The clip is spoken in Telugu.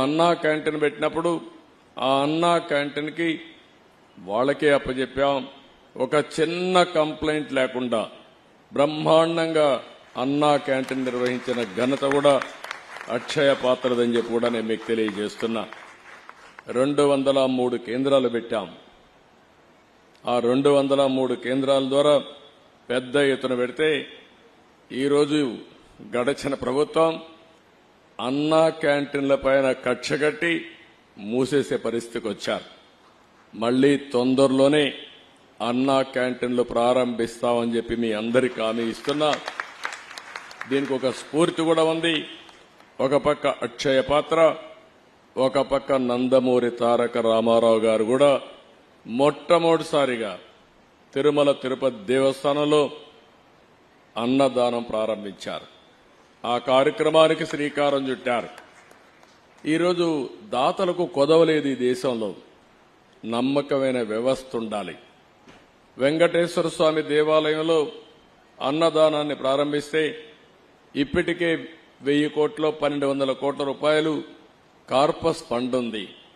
అన్నా క్యాంటీన్ పెట్టినప్పుడు ఆ అన్నా క్యాంటీన్కి వాళ్ళకే అప్పచెప్పాం. ఒక చిన్న కంప్లైంట్ లేకుండా బ్రహ్మాండంగా అన్నా క్యాంటీన్ నిర్వహించిన ఘనత కూడా అక్షయ పాత్రదని చెప్పి కూడా నేను మీకు తెలియజేస్తున్నా. 203 కేంద్రాలు పెట్టాం. ఆ 203 కేంద్రాల ద్వారా పెద్ద ఎత్తున పెడితే ఈరోజు గడచిన ప్రభుత్వం అన్నా క్యాంటీన్ల పైన కక్షగట్టి మూసేసే పరిస్థితికి వచ్చారు. మళ్లీ తొందరలోనే అన్నా క్యాంటీన్లు ప్రారంభిస్తామని చెప్పి మీ అందరికీ హామీ ఇస్తున్నా. దీనికి ఒక స్ఫూర్తి కూడా ఉంది. ఒక పక్క అక్షయ పాత్ర, ఒక పక్క నందమూరి తారక రామారావు గారు కూడా మొట్టమొదటిసారిగా తిరుమల తిరుపతి దేవస్థానంలో అన్నదానం ప్రారంభించారు. ఆ కార్యక్రమానికి శ్రీకారం చుట్టారు. ఈరోజు దాతలకు కొదవలేదు. ఈ దేశంలో నమ్మకమైన వ్యవస్థ ఉండాలి. వెంకటేశ్వర స్వామి దేవాలయంలో అన్నదానాన్ని ప్రారంభిస్తే ఇప్పటికే 1000 కోట్లు 1200 కోట్ల రూపాయలు కార్పస్ ఫండ్ ఉంది.